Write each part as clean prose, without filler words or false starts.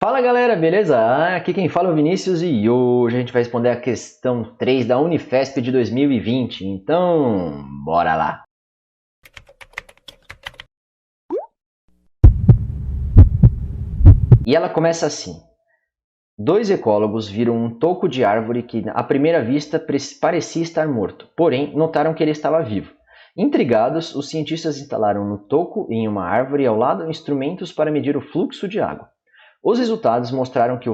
Fala galera, beleza? Aqui quem fala é o Vinícius e hoje a gente vai responder a questão 3 da Unifesp de 2020. Então, bora lá! E ela começa assim: dois ecólogos viram um toco de árvore que, à primeira vista, parecia estar morto, porém notaram que ele estava vivo. Intrigados, os cientistas instalaram no toco em uma árvore ao lado instrumentos para medir o fluxo de água. Os resultados mostraram que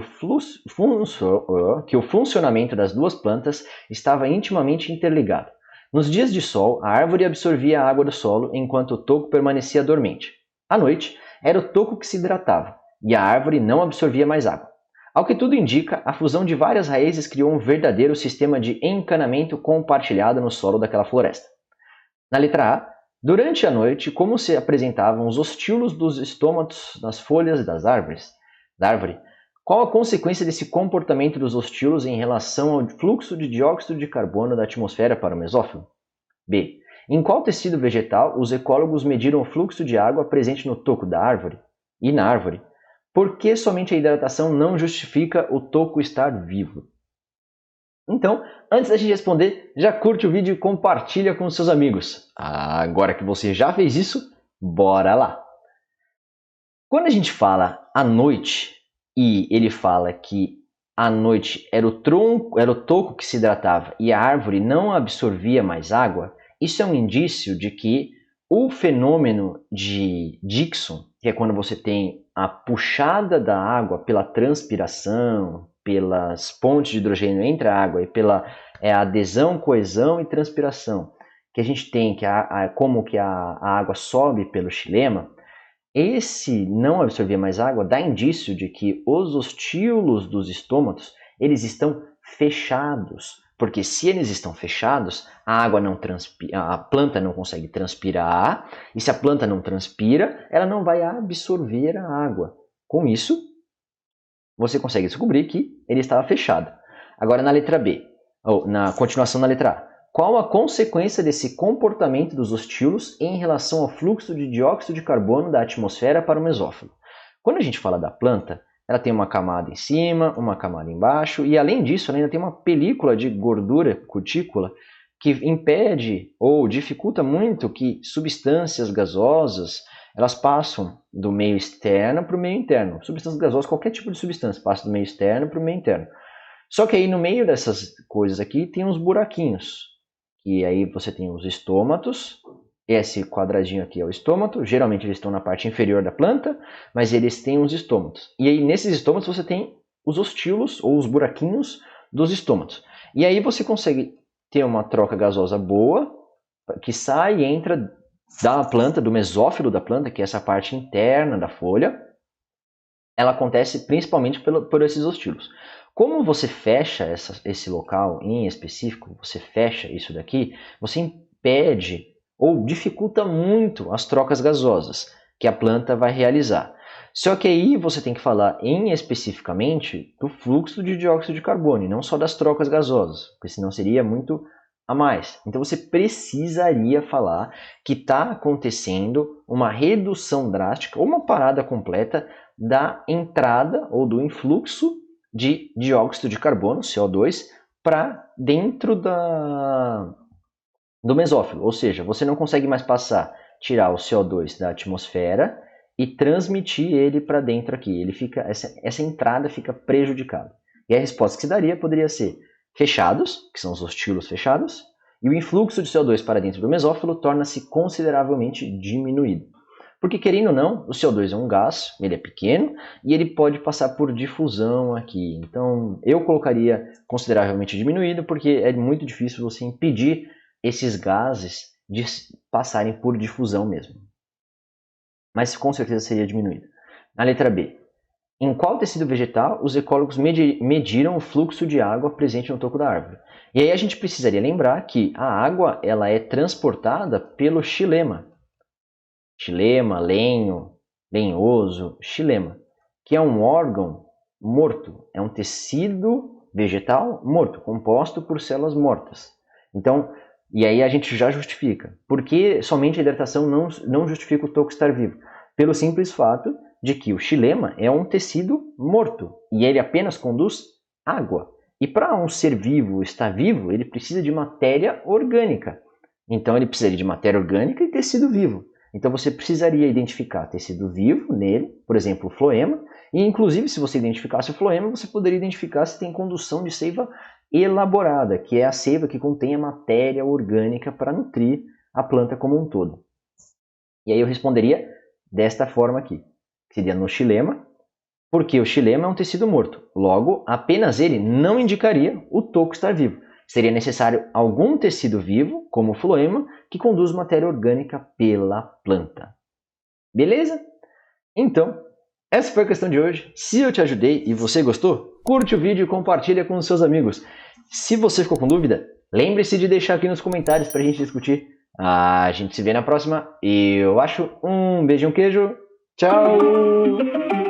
que o funcionamento das duas plantas estava intimamente interligado. Nos dias de sol, a árvore absorvia a água do solo enquanto o toco permanecia dormente. À noite, era o toco que se hidratava e a árvore não absorvia mais água. Ao que tudo indica, a fusão de várias raízes criou um verdadeiro sistema de encanamento compartilhado no solo daquela floresta. Na letra A, durante a noite, como se apresentavam os ostíolos dos estômatos nas folhas da árvore, qual a consequência desse comportamento dos ostíolos em relação ao fluxo de dióxido de carbono da atmosfera para o mesófilo? B. Em qual tecido vegetal os ecólogos mediram o fluxo de água presente no toco da árvore e na árvore? Por que somente a hidratação não justifica o toco estar vivo? Então, antes da gente responder, já curte o vídeo e compartilha com os seus amigos. Agora que você já fez isso, bora lá! Quando a gente fala à noite e ele fala que à noite era o tronco, era o toco que se hidratava e a árvore não absorvia mais água, isso é um indício de que o fenômeno de Dixon, que é quando você tem a puxada da água pela transpiração, pelas pontes de hidrogênio entre a água e pela adesão, coesão e transpiração, que a gente tem que como que a água sobe pelo xilema, esse não absorver mais água dá indício de que os ostíolos dos estômatos eles estão fechados, porque se eles estão fechados, a água não transpira, a planta não consegue transpirar, e se a planta não transpira, ela não vai absorver a água. Com isso, você consegue descobrir que ele estava fechado. Agora na letra B, ou na continuação da letra A. Qual a consequência desse comportamento dos ostíolos em relação ao fluxo de dióxido de carbono da atmosfera para o mesófilo? Quando a gente fala da planta, ela tem uma camada em cima, uma camada embaixo, e além disso, ela ainda tem uma película de gordura cutícula que impede ou dificulta muito que substâncias gasosas elas passam do meio externo para o meio interno. Substâncias gasosas, qualquer tipo de substância, passa do meio externo para o meio interno. Só que aí no meio dessas coisas aqui tem uns buraquinhos. E aí você tem os estômatos. Esse quadradinho aqui é o estômato. Geralmente eles estão na parte inferior da planta, mas eles têm uns estômatos. E aí nesses estômatos você tem os ostíolos ou os buraquinhos dos estômatos. E aí você consegue ter uma troca gasosa boa que sai e entra da planta, do mesófilo da planta, que é essa parte interna da folha. Ela acontece principalmente por esses ostíolos. Como você fecha esse local em específico, você fecha isso daqui, você impede ou dificulta muito as trocas gasosas que a planta vai realizar. Só que aí você tem que falar especificamente do fluxo de dióxido de carbono, e não só das trocas gasosas, porque senão seria muito a mais. Então você precisaria falar que está acontecendo uma redução drástica ou uma parada completa da entrada ou do influxo de dióxido de carbono, CO2, para dentro do mesófilo. Ou seja, você não consegue mais tirar o CO2 da atmosfera e transmitir ele para dentro aqui. Ele fica, essa entrada fica prejudicada. E a resposta que se daria poderia ser fechados, que são os ostíolos fechados, e o influxo de CO2 para dentro do mesófilo torna-se consideravelmente diminuído. Porque, querendo ou não, o CO2 é um gás, ele é pequeno e ele pode passar por difusão aqui. Então, eu colocaria consideravelmente diminuído, porque é muito difícil você impedir esses gases de passarem por difusão mesmo. Mas com certeza seria diminuído. Na letra B. Em qual tecido vegetal os ecólogos mediram o fluxo de água presente no toco da árvore? E aí a gente precisaria lembrar que a água ela é transportada pelo xilema. Xilema, lenho, lenhoso, xilema, que é um órgão morto, é um tecido vegetal morto, composto por células mortas. Então, e aí a gente já justifica. Por que somente a hidratação não justifica o toco estar vivo? Pelo simples fato de que o xilema é um tecido morto e ele apenas conduz água. E para um ser vivo estar vivo, ele precisa de matéria orgânica. Então ele precisaria de matéria orgânica e tecido vivo. Então você precisaria identificar tecido vivo nele, por exemplo, o floema, e inclusive se você identificasse o floema, você poderia identificar se tem condução de seiva elaborada, que é a seiva que contém a matéria orgânica para nutrir a planta como um todo. E aí eu responderia desta forma aqui, que seria no xilema, porque o xilema é um tecido morto. Logo, apenas ele não indicaria o toco estar vivo. Seria necessário algum tecido vivo, como o floema, que conduz matéria orgânica pela planta. Beleza? Então, essa foi a questão de hoje. Se eu te ajudei e você gostou, curte o vídeo e compartilha com os seus amigos. Se você ficou com dúvida, lembre-se de deixar aqui nos comentários para a gente discutir. A gente se vê na próxima. Eu acho um beijo e um queijo. Tchau!